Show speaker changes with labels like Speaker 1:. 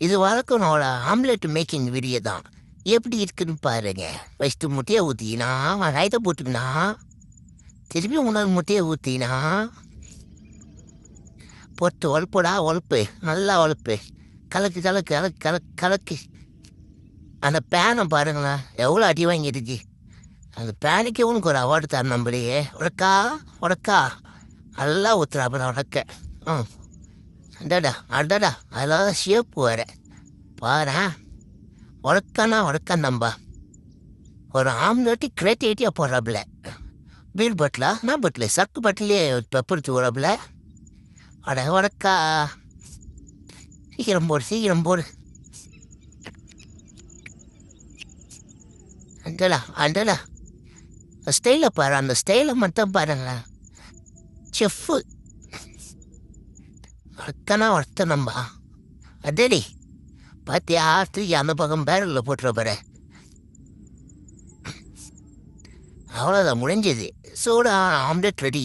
Speaker 1: இது வழக்கம் அவளை ஆம்லெட் மேக்கிங் வீடியோ தான். எப்படி இருக்குன்னு பாருங்க. ஃபஸ்ட்டு முட்டையை ஊற்றினா வெங்காயத்தை போட்டுக்கினா திருப்பி உணவு முட்டையை ஊற்றினா போட்டு உழப்புடா உழப்பு, நல்லா உழப்பு, கலக்கு கலக்கு கலக்கு கலக்கு கலக்கு. அந்த பேனை பாருங்களேன் எவ்வளோ அடி வாங்கிடுச்சு. அந்த பேனுக்கே உனக்கு ஒரு அவார்டு தரணும் நம்மளையே. உடக்கா உடக்கா நல்லா ஊற்றுறா அப்புறம் உடக்க. ம் அடடா அடடா அதெல்லாம் ஷேப்பு வேற பாரு. உடக்கானா உடக்கா நம்பா ஒரு ஆம்லெட்டு கிரியேட்டிவிட்டியாக போடுறாப்புல. பீர் பட்டிலா நான் பட்டில் சக்கு பட்டிலே பெப்பர் தூடுறாப்புல. அட உடக்கா சீக்கிரம் போடு சீக்கிரம் போடு. அண்டடா அண்டடா ஸ்டைலை பாரு, அந்த ஸ்டைலை மட்டும் பாருங்களேன். செஃப்பு வளர்த்தனா வளர்த்த நம்பா. அதேடி பார்த்தியா தூக்கி அந்த பக்கம் பேரலில் போட்டுற பாரு. அவ்வளோதான் முடிஞ்சது. சூடாக ஆம்லெட் ரெடி.